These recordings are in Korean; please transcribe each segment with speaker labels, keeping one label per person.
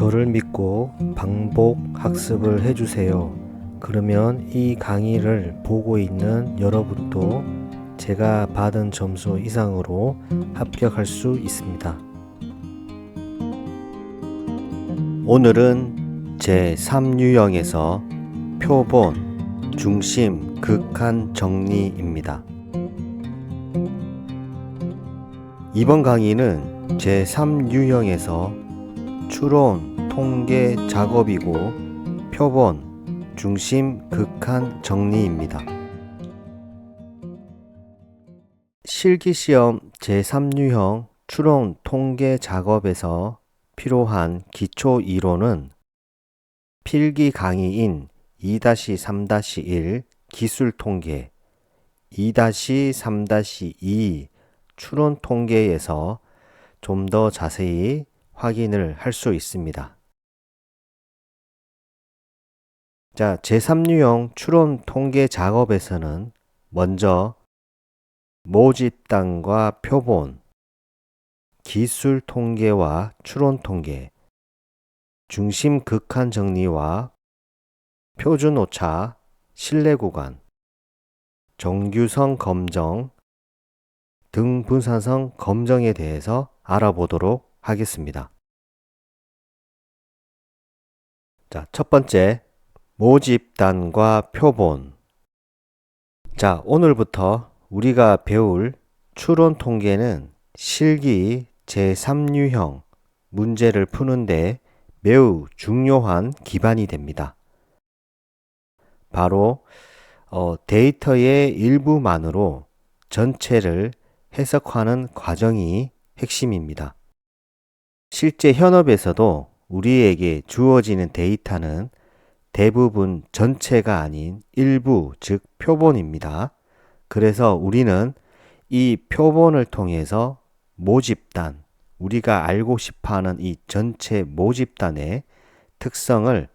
Speaker 1: 저를 믿고 반복 학습을 해주세요. 그러면 이 강의를 보고 있는 여러분도 제가 받은 점수 이상으로 합격할 수 있습니다. 오늘은 제3유형에서 표본, 중심, 극한 정리입니다. 이번 강의는 제3유형에서 추론, 통계 작업이고 표본, 중심, 극한 정리입니다. 실기시험 제3유형 추론, 통계 작업에서 필요한 기초 이론은 필기 강의인 2-3-1 기술 통계, 2-3-2 추론 통계에서 좀 더 자세히 확인을 할 수 있습니다. 자, 제3유형 추론 통계 작업에서는 먼저 모집단과 표본, 기술 통계와 추론 통계, 중심 극한 정리와 표준 오차, 신뢰 구간, 정규성 검정 등 분산성 검정에 대해서 알아보도록 하겠습니다. 자, 첫 번째, 모집단과 표본. 자, 오늘부터 우리가 배울 추론 통계는 실기 제3유형 문제를 푸는데 매우 중요한 기반이 됩니다. 바로 데이터의 일부만으로 전체를 해석하는 과정이 핵심입니다. 실제 현업에서도 우리에게 주어지는 데이터는 대부분 전체가 아닌 일부, 즉 표본입니다. 그래서 우리는 이 표본을 통해서 모집단, 우리가 알고 싶어하는 이 전체 모집단의 특성을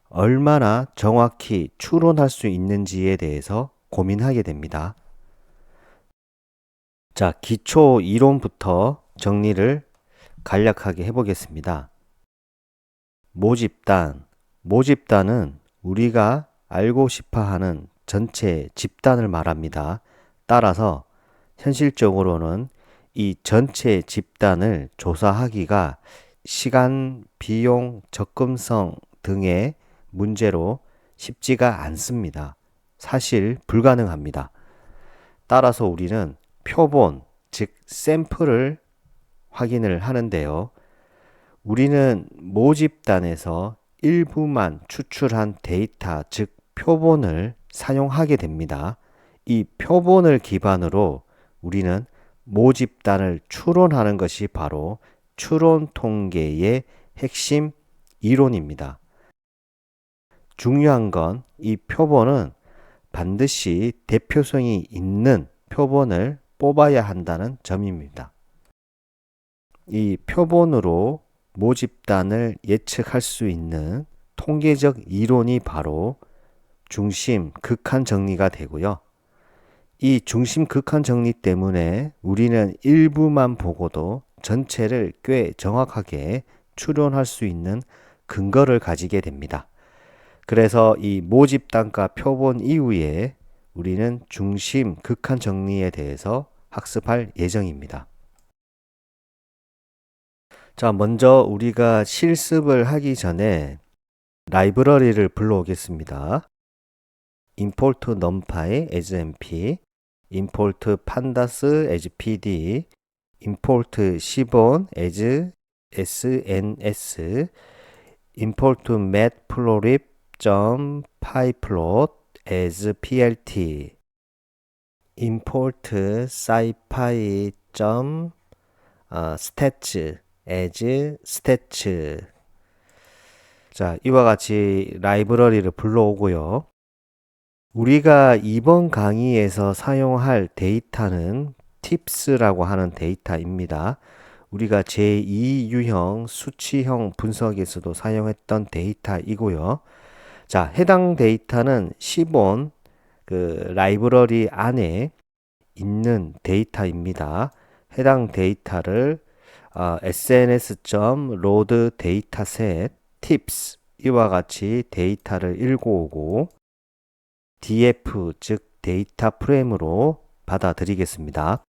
Speaker 1: 얼마나 정확히 추론할 수 있는지에 대해서 고민하게 됩니다. 자, 기초 이론부터 정리를 간략하게 해보겠습니다. 모집단은 우리가 알고 싶어하는 전체 집단을 말합니다. 따라서 현실적으로는 이 전체 집단을 조사하기가 시간, 비용, 접근성 등의 문제로 쉽지가 않습니다. 사실 불가능합니다. 따라서 우리는 표본, 즉 샘플을 확인을 하는데요. 우리는 모집단에서 일부만 추출한 데이터, 즉 표본을 사용하게 됩니다. 이 표본을 기반으로 우리는 모집단을 추론하는 것이 바로 추론 통계의 핵심 이론입니다. 중요한 건 이 표본은 반드시 대표성이 있는 표본을 뽑아야 한다는 점입니다. 이 표본으로 모집단을 예측할 수 있는 통계적 이론이 바로 중심 극한 정리가 되고요. 이 중심 극한 정리 때문에 우리는 일부만 보고도 전체를 꽤 정확하게 추론할 수 있는 근거를 가지게 됩니다. 그래서 이 모집단과 표본 이후에 우리는 중심 극한 정리에 대해서 학습할 예정입니다. 자, 먼저 우리가 실습을 하기 전에 라이브러리를 불러오겠습니다. import numpy as np, import pandas as pd, import shibon as sns, import matplotlib.pyplot as plt, import scipy.stats as stats. 자, 이와 같이 라이브러리를 불러오고요. 우리가 이번 강의에서 사용할 데이터는 tips라고 하는 데이터입니다. 우리가 제2유형 수치형 분석에서도 사용했던 데이터이고요. 자, 해당 데이터는 시본 라이브러리 안에 있는 데이터입니다. 해당 데이터를 sns.load dataset tips 이와 같이 데이터를 읽어오고 df 즉 데이터 프레임으로 받아들이겠습니다.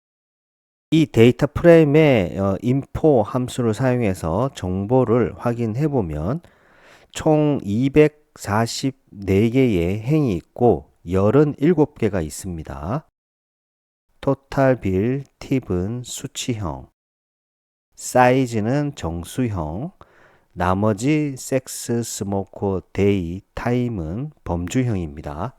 Speaker 1: 이 데이터 프레임의 info 함수를 사용해서 정보를 확인해 보면 총 244개의 행이 있고 87개가 있습니다. 토탈 빌, 팁은 수치형, 사이즈는 정수형, 나머지 섹스, 스모커, 데이, 타임은 범주형입니다.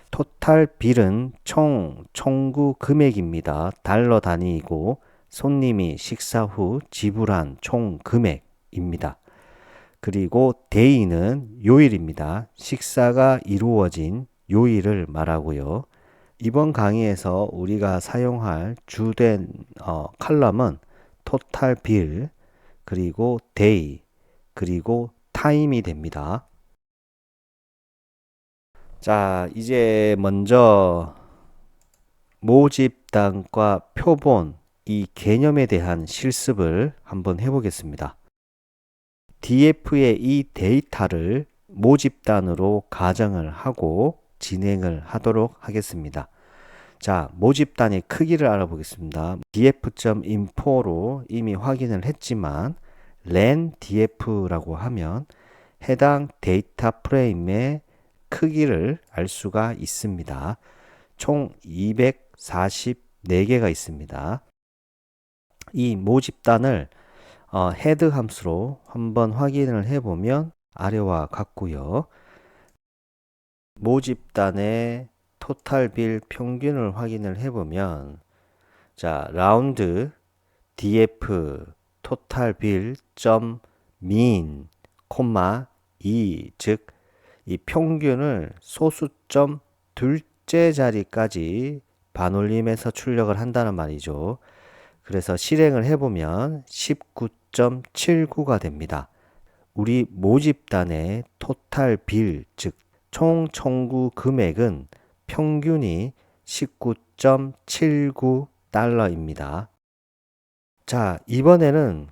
Speaker 1: 토탈 빌은 총 청구 금액입니다. 달러 단위이고 손님이 식사 후 지불한 총 금액입니다. 그리고 데이는 요일입니다. 식사가 이루어진 요일을 말하고요. 이번 강의에서 우리가 사용할 주된 칼럼은 토탈 빌, 그리고 데이, 그리고 타임이 됩니다. 자, 이제 먼저 모집단과 표본 이 개념에 대한 실습을 한번 해보겠습니다. DF의 이 데이터를 모집단으로 가정을 하고 진행을 하도록 하겠습니다. 자, 모집단의 크기를 알아보겠습니다. df.info로 이미 확인을 했지만 len df라고 하면 해당 데이터 프레임의 크기를 알 수가 있습니다. 총 244개가 있습니다. 이 모집단을 헤드 함수로 한번 확인을 해보면 아래와 같고요. 모집단의 토탈 빌 평균을 확인을 해보면 자, 라운드 df 토탈 빌 점 mean 콤마 2 즉 이 평균을 소수점 둘째 자리까지 반올림해서 출력을 한다는 말이죠. 그래서 실행을 해보면 19.79가 됩니다. 우리 모집단의 토탈 빌, 즉 총 청구 금액은 평균이 19.79달러입니다. 자, 이번에는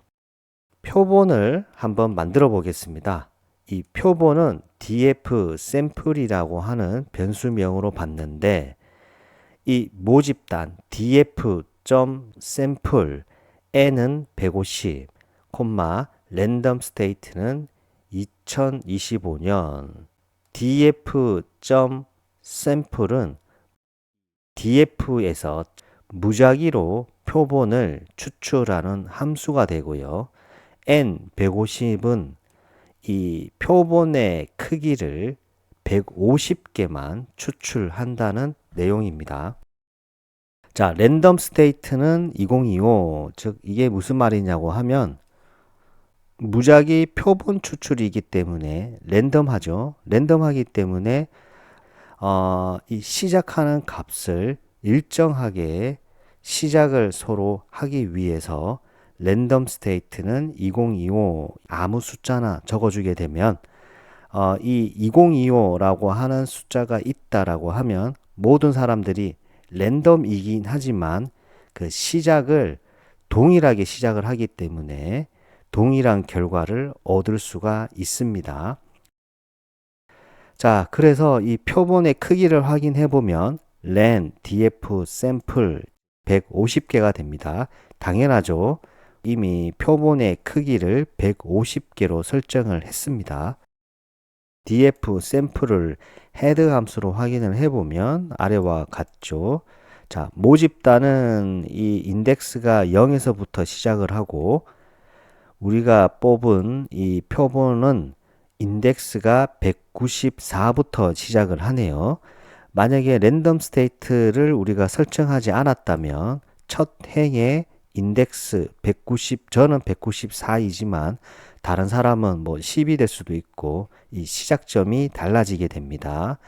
Speaker 1: 표본을 한번 만들어 보겠습니다. 이 표본은 df 샘플이라고 하는 변수명으로 봤는데 이 모집단 df.sample n은 150, 랜덤 스테이트는 2025년 df.sample은 df에서 무작위로 표본을 추출하는 함수가 되고요. n150은 이 표본의 크기를 150개만 추출한다는 내용입니다. 자, 랜덤 스테이트는 2025, 즉 이게 무슨 말이냐고 하면 무작위 표본 추출이기 때문에 랜덤하죠. 랜덤하기 때문에 이 시작하는 값을 일정하게 시작을 서로 하기 위해서 랜덤 스테이트는 2025 아무 숫자나 적어주게 되면 이 2025라고 하는 숫자가 있다라고 하면 모든 사람들이 랜덤이긴 하지만 그 시작을 동일하게 시작을 하기 때문에 동일한 결과를 얻을 수가 있습니다. 자, 그래서 이 표본의 크기를 확인해 보면 len df sample 150개가 됩니다. 당연하죠. 이미 표본의 크기를 150개로 설정을 했습니다. df 샘플을 헤드 함수로 확인을 해보면 아래와 같죠. 자, 모집단은 이 인덱스가 0에서부터 시작을 하고 우리가 뽑은 이 표본은 인덱스가 194부터 시작을 하네요. 만약에 랜덤 스테이트를 우리가 설정하지 않았다면 첫 행에 인덱스 190, 저는 194이지만 다른 사람은 뭐 10이 될 수도 있고 이 시작점이 달라지게 됩니다.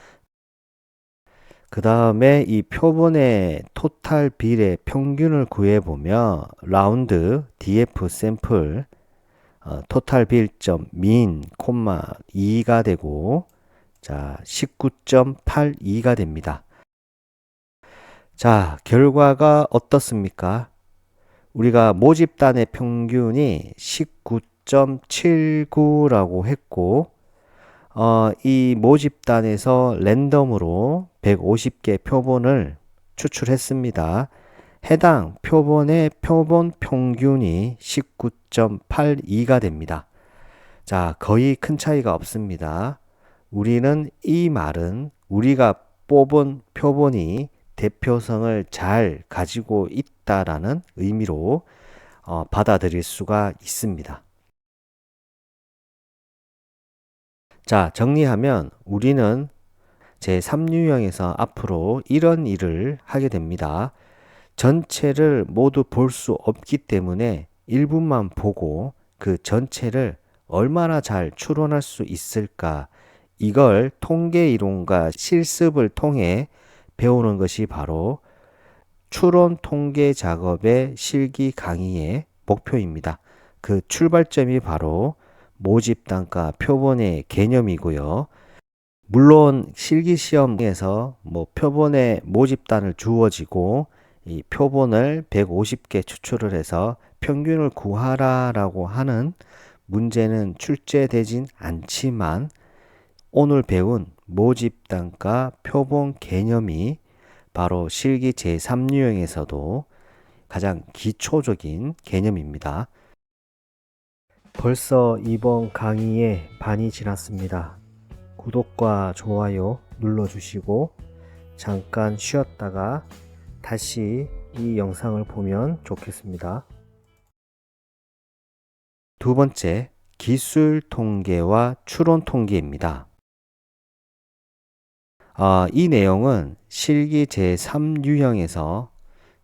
Speaker 1: 그 다음에 이 표본의 토탈 빌의 평균을 구해보면 라운드 df 샘플 토탈 빌점 min, 2가 되고 자 19.82가 됩니다. 자, 결과가 어떻습니까? 우리가 모집단의 평균이 69.79라고 했고 이 모집단에서 랜덤으로 150개 표본을 추출했습니다. 해당 표본의 표본 평균이 19.82가 됩니다. 자, 거의 큰 차이가 없습니다. 우리는 이 말은 우리가 뽑은 표본이 대표성을 잘 가지고 있다라는 의미로 받아들일 수가 있습니다. 자, 정리하면 우리는 제3유형에서 앞으로 이런 일을 하게 됩니다. 전체를 모두 볼 수 없기 때문에 일부만 보고 그 전체를 얼마나 잘 추론할 수 있을까, 이걸 통계 이론과 실습을 통해 배우는 것이 바로 추론 통계 작업의 실기 강의의 목표입니다. 그 출발점이 바로 모집단과 표본의 개념이고요. 물론 실기시험에서 표본의 모집단을 주어지고 이 표본을 150개 추출을 해서 평균을 구하라라고 하는 문제는 출제되진 않지만 오늘 배운 모집단과 표본 개념이 바로 실기 제3유형에서도 가장 기초적인 개념입니다. 벌써 이번 강의의 반이 지났습니다. 구독과 좋아요 눌러주시고 잠깐 쉬었다가 다시 이 영상을 보면 좋겠습니다. 두 번째, 기술 통계와 추론 통계입니다. 이 내용은 실기 제3유형에서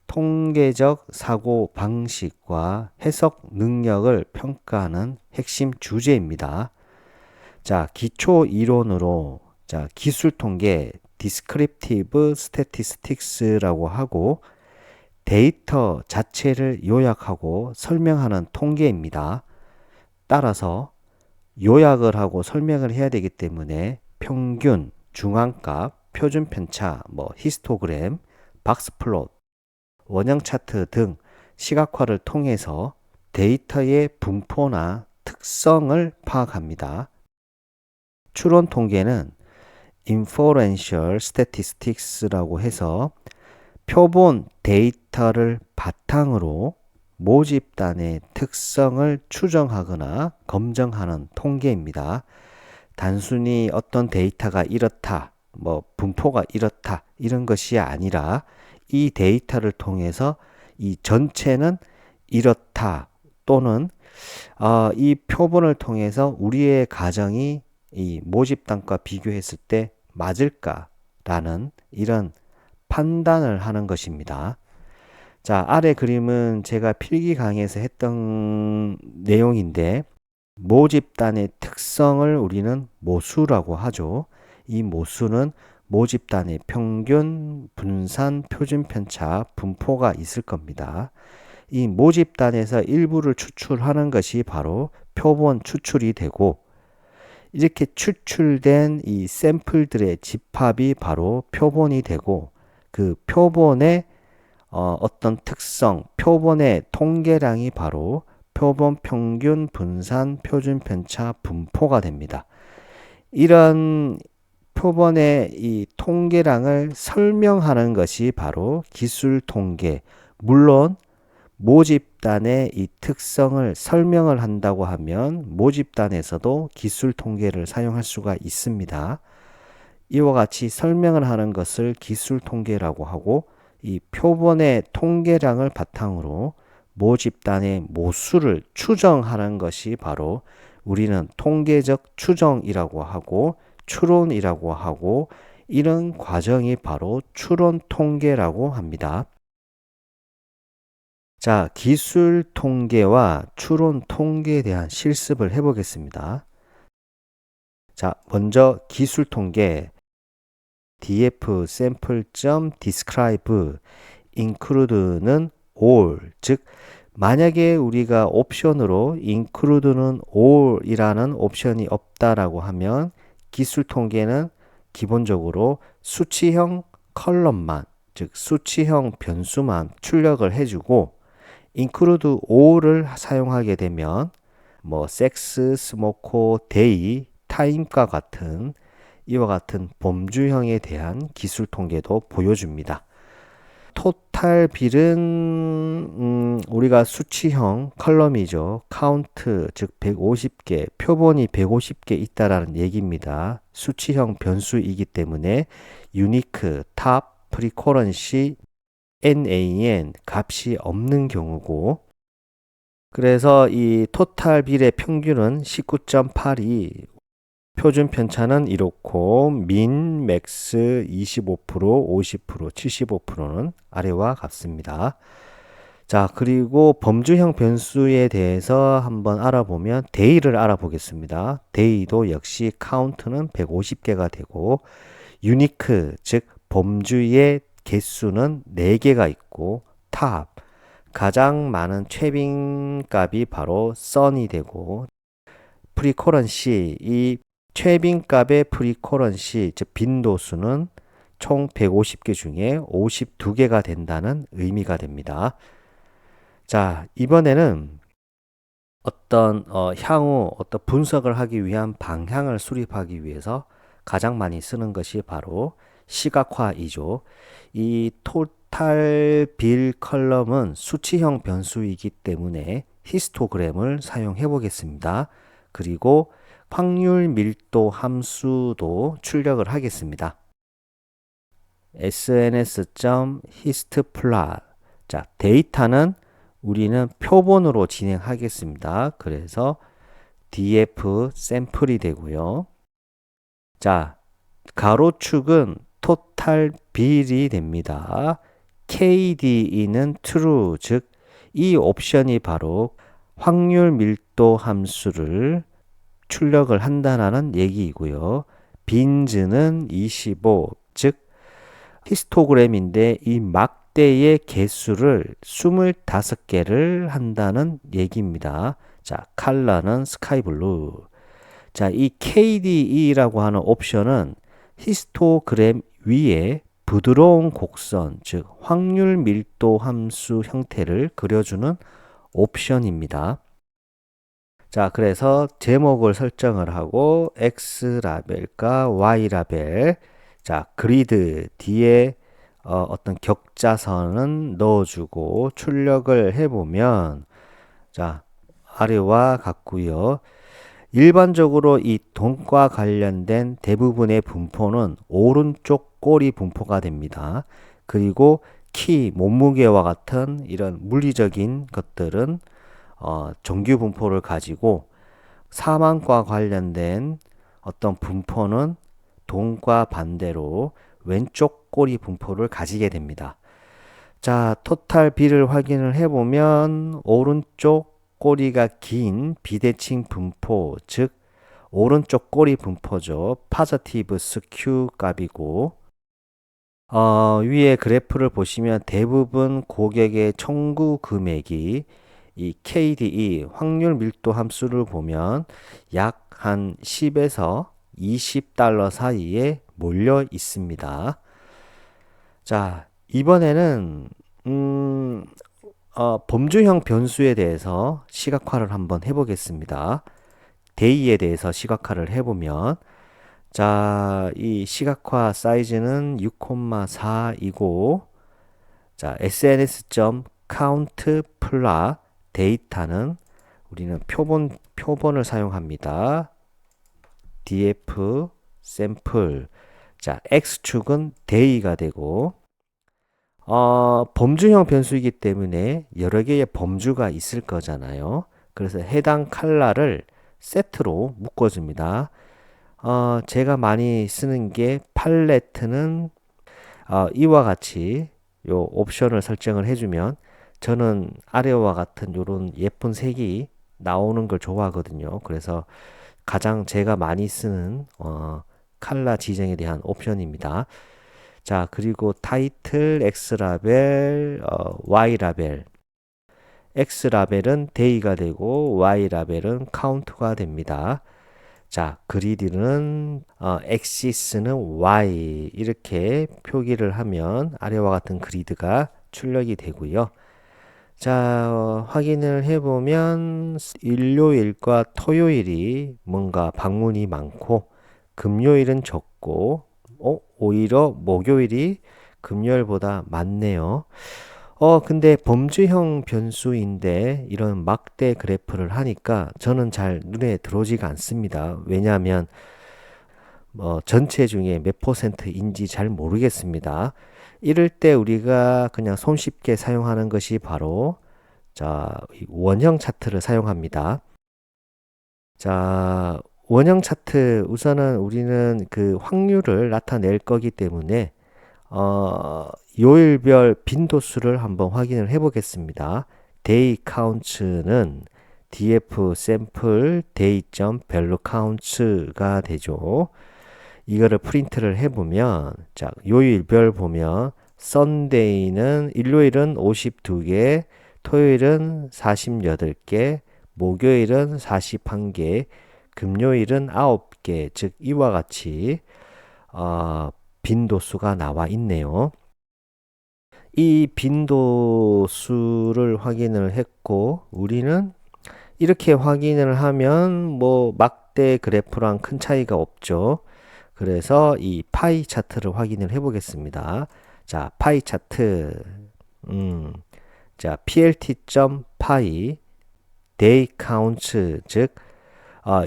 Speaker 1: 통계적 사고 방식과 해석 능력을 평가하는 핵심 주제입니다. 자, 기초 이론으로 기술 통계 Descriptive Statistics라고 하고 데이터 자체를 요약하고 설명하는 통계입니다. 따라서 요약을 하고 설명을 해야 되기 때문에 평균, 중앙값, 표준 편차, 히스토그램, 박스플롯, 원형 차트 등 시각화를 통해서 데이터의 분포나 특성을 파악합니다. 추론 통계는 Inferential Statistics라고 해서 표본 데이터를 바탕으로 모집단의 특성을 추정하거나 검증하는 통계입니다. 단순히 어떤 데이터가 이렇다, 분포가 이렇다, 이런 것이 아니라 이 데이터를 통해서 이 전체는 이렇다 또는 이 표본을 통해서 우리의 가정이 이 모집단과 비교했을 때 맞을까라는 이런 판단을 하는 것입니다. 자, 아래 그림은 제가 필기 강의에서 했던 내용인데 모집단의 특성을 우리는 모수라고 하죠. 이 모수는 모집단의 평균, 분산, 표준 편차, 분포가 있을 겁니다. 이 모집단에서 일부를 추출하는 것이 바로 표본 추출이 되고 이렇게 추출된 이 샘플들의 집합이 바로 표본이 되고 그 표본의 어떤 특성, 표본의 통계량이 바로 표본 평균, 분산, 표준 편차, 분포가 됩니다. 이런 표본의 이 통계량을 설명하는 것이 바로 기술 통계. 물론 모집단의 이 특성을 설명을 한다고 하면 모집단에서도 기술 통계를 사용할 수가 있습니다. 이와 같이 설명을 하는 것을 기술 통계라고 하고 이 표본의 통계량을 바탕으로 모집단의 모수를 추정하는 것이 바로 우리는 통계적 추정이라고 하고 추론이라고 하고 이런 과정이 바로 추론 통계라고 합니다. 자, 기술 통계와 추론 통계에 대한 실습을 해보겠습니다. 자, 먼저 기술 통계 df sample.describe include는 all, 즉 만약에 우리가 옵션으로 include는 all 이라는 옵션이 없다라고 하면 기술 통계는 기본적으로 수치형 컬럼만, 즉 수치형 변수만 출력을 해주고 include all을 사용하게 되면 뭐 섹스, 스모코, 데이, 타임과 같은 이와 같은 범주형에 대한 기술 통계도 보여줍니다. 토탈 빌은 우리가 수치형 컬럼이죠. 카운트 즉 150개, 표본이 150개 있다라는 얘기입니다. 수치형 변수이기 때문에 유니크, 탑, 프리코런시, NaN 값이 없는 경우고, 그래서 이 토탈 빌의 평균은 19.8이 표준 편차는 이렇고 민, 맥스 25%, 50%, 75%는 아래와 같습니다. 자, 그리고 범주형 변수에 대해서 한번 알아보면 데이를 알아보겠습니다. 데이도 역시 카운트는 150개가 되고 유니크, 즉 범주의 개수는 4개가 있고 탑, 가장 많은 최빈 값이 바로 선이 되고 프리코런시, 이 최빈 값의 프리코런시, 즉 빈도수는 총 150개 중에 52개가 된다는 의미가 됩니다. 자, 이번에는 향후 어떤 분석을 하기 위한 방향을 수립하기 위해서 가장 많이 쓰는 것이 바로 시각화이죠. 이 토탈 빌 컬럼은 수치형 변수이기 때문에 히스토그램을 사용해 보겠습니다. 그리고 확률 밀도 함수도 출력을 하겠습니다. sns.histplot. 자, 데이터는 우리는 표본으로 진행하겠습니다. 그래서 df 샘플이 되고요. 자, 가로축은 토탈 빌이 됩니다. KDE는 true, 즉 이 옵션이 바로 확률 밀도 함수를 출력을 한다는 얘기이고요. 빈즈는 25, 즉 히스토그램인데 이 막대의 개수를 25개를 한다는 얘기입니다. 자, 컬러는 스카이블루. 자, 이 KDE라고 하는 옵션은 히스토그램 위에 부드러운 곡선, 즉 확률 밀도 함수 형태를 그려주는 옵션입니다. 자, 그래서 제목을 설정을 하고 X 라벨과 Y 라벨, 자, 그리드 뒤에 어떤 격자선은 넣어주고 출력을 해보면, 자, 아래와 같고요. 일반적으로 이 돈과 관련된 대부분의 분포는 오른쪽 꼬리 분포가 됩니다. 그리고 키, 몸무게와 같은 이런 물리적인 것들은 정규 분포를 가지고 사망과 관련된 어떤 분포는 돈과 반대로 왼쪽 꼬리 분포를 가지게 됩니다. 자, 토탈 B를 확인을 해보면 오른쪽 꼬리가 긴 비대칭 분포, 즉 오른쪽 꼬리 분포죠. 파저티브 스큐 값이고, 위에 그래프를 보시면 대부분 고객의 청구 금액이 이 KDE 확률 밀도 함수를 보면 약 한 10에서 20달러 사이에 몰려 있습니다. 자, 이번에는 범주형 변수에 대해서 시각화를 한번 해보겠습니다. 데이에 대해서 시각화를 해보면, 자, 이 시각화 사이즈는 6,4이고, 자, sns.countplot 데이터는 우리는 표본을 사용합니다. df 샘플. 자, x축은 day가 되고, 범주형 변수이기 때문에 여러 개의 범주가 있을 거잖아요. 그래서 해당 컬러를 세트로 묶어줍니다. 제가 많이 쓰는 게 팔레트는 이와 같이 요 옵션을 설정을 해주면 저는 아래와 같은 요런 예쁜 색이 나오는 걸 좋아하거든요. 그래서 가장 제가 많이 쓰는 컬러 지정에 대한 옵션입니다. 자, 그리고 타이틀, X라벨, Y라벨. X라벨은 day가 되고 Y라벨은 count가 됩니다. 자, 그리드는 axis는 Y 이렇게 표기를 하면 아래와 같은 그리드가 출력이 되고요. 자, 확인을 해보면 일요일과 토요일이 뭔가 방문이 많고 금요일은 적고 오히려 목요일이 금요일보다 많네요. 근데 범주형 변수인데 이런 막대 그래프를 하니까 저는 잘 눈에 들어오지가 않습니다. 왜냐하면 전체 중에 몇 퍼센트인지 잘 모르겠습니다. 이럴 때 우리가 그냥 손쉽게 사용하는 것이 바로 이 원형 차트를 사용합니다. 자, 원형 차트 우선은 우리는 그 확률을 나타낼 거기 때문에 요일별 빈도수를 한번 확인을 해 보겠습니다. day counts는 df sample day.value counts가 되죠. 이거를 프린트를 해보면, 자, 요일별 보면, 썬데이는, 일요일은 52개, 토요일은 48개, 목요일은 41개, 금요일은 9개, 즉, 이와 같이, 빈도수가 나와 있네요. 이 빈도수를 확인을 했고, 우리는 이렇게 확인을 하면, 막대 그래프랑 큰 차이가 없죠. 그래서 이 파이 차트를 확인을 해 보겠습니다. 자, 파이 차트. 자, plt.py day counts 즉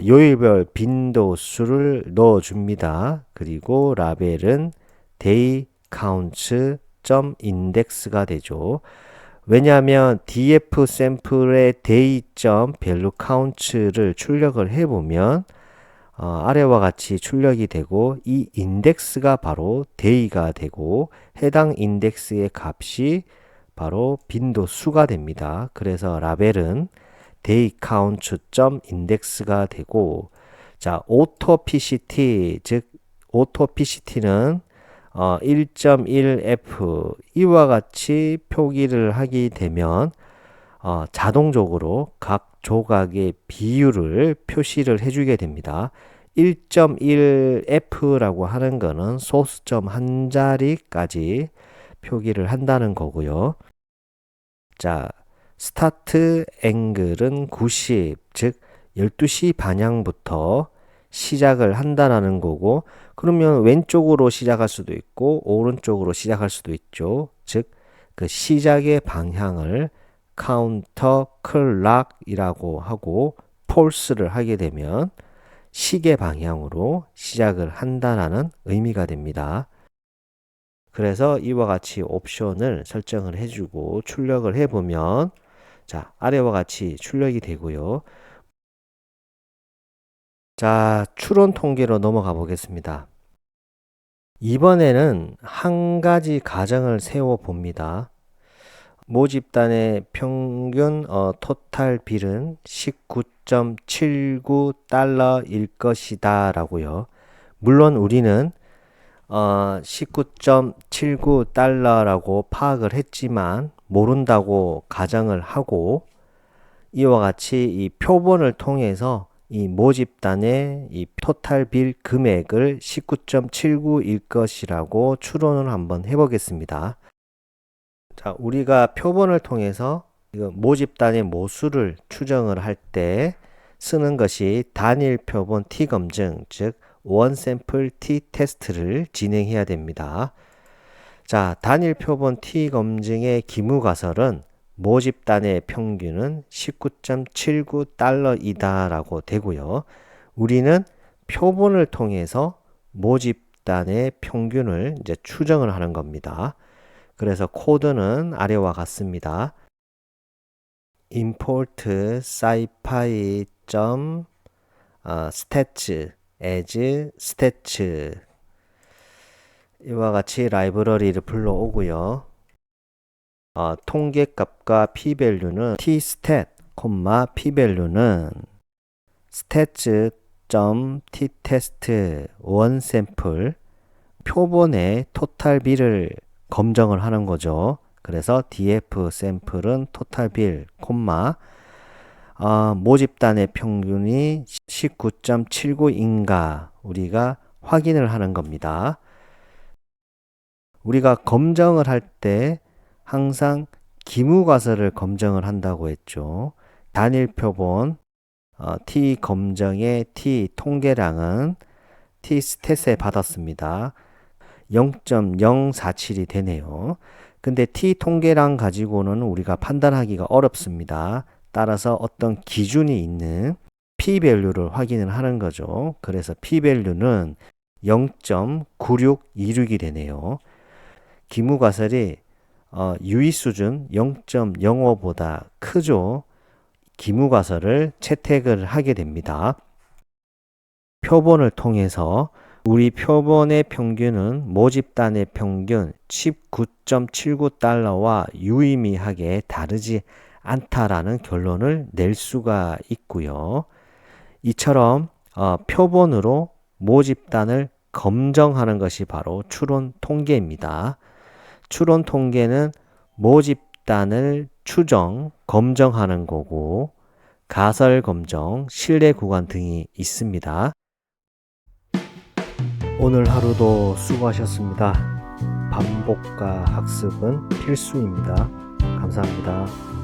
Speaker 1: 요일별 빈도수를 넣어 줍니다. 그리고 라벨은 day counts.index가 되죠. 왜냐하면 df 샘플의 day.value counts를 출력을 해 보면 아래와 같이 출력이 되고 이 인덱스가 바로 day가 되고 해당 인덱스의 값이 바로 빈도수가 됩니다. 그래서 라벨은 dayCount.index가 되고 자, AutoPCT 즉 AutoPCT는 1.1f 이와 같이 표기를 하게 되면 자동적으로 각 조각의 비율을 표시를 해주게 됩니다. 1.1f라고 하는 거는 소수점 한 자리까지 표기를 한다는 거고요. 자, 스타트 앵글은 90, 즉 12시 방향부터 시작을 한다는 거고, 그러면 왼쪽으로 시작할 수도 있고 오른쪽으로 시작할 수도 있죠. 즉 그 시작의 방향을 카운터 클락이라고 하고 폴스를 하게 되면 시계 방향으로 시작을 한다는 의미가 됩니다. 그래서 이와 같이 옵션을 설정을 해주고 출력을 해보면 자, 아래와 같이 출력이 되고요. 자, 추론 통계로 넘어가 보겠습니다. 이번에는 한 가지 가정을 세워 봅니다. 모집단의 평균 토탈 빌은 19.79달러일 것이다 라고요. 물론 우리는 19.79달러라고 파악을 했지만 모른다고 가정을 하고 이와 같이 이 표본을 통해서 이 모집단의 이 토탈 빌 금액을 19.79일 것이라고 추론을 한번 해보겠습니다. 자, 우리가 표본을 통해서 모집단의 모수를 추정을 할 때 쓰는 것이 단일 표본 t 검증, 즉 원 샘플 t 테스트를 진행해야 됩니다. 자, 단일 표본 t 검증의 기무가설은 모집단의 평균은 19.79달러이다 라고 되고요. 우리는 표본을 통해서 모집단의 평균을 이제 추정을 하는 겁니다. 그래서 코드는 아래와 같습니다. import scipy stats as stats 이와 같이 라이브러리를 불러오고요. 통계값과 pvalue는 tstat, pvalue는 stats.test 원샘플 표본의 토탈 빌을 검정을 하는 거죠. 그래서 df 샘플은 토탈 빌, 모집단의 평균이 19.79인가 우리가 확인을 하는 겁니다. 우리가 검정을 할 때 항상 기무가설을 검정을 한다고 했죠. 단일 표본 T 검정의 T 통계량은 T 스탯에 받았습니다. 0.047이 되네요. 근데 T 통계량 가지고는 우리가 판단하기가 어렵습니다. 따라서 어떤 기준이 있는 p-밸류를 확인을 하는 거죠. 그래서 p-밸류는 0.9626이 되네요. 기무가설이 유의수준 0.05보다 크죠. 기무가설을 채택을 하게 됩니다. 표본을 통해서 우리 표본의 평균은 모집단의 평균 19.79달러와 유의미하게 다르지 않다라는 결론을 낼 수가 있고요. 이처럼 표본으로 모집단을 검정하는 것이 바로 추론 통계입니다. 추론 통계는 모집단을 추정, 검정하는 거고 가설 검정, 신뢰 구간 등이 있습니다. 오늘 하루도 수고하셨습니다. 반복과 학습은 필수입니다. 감사합니다.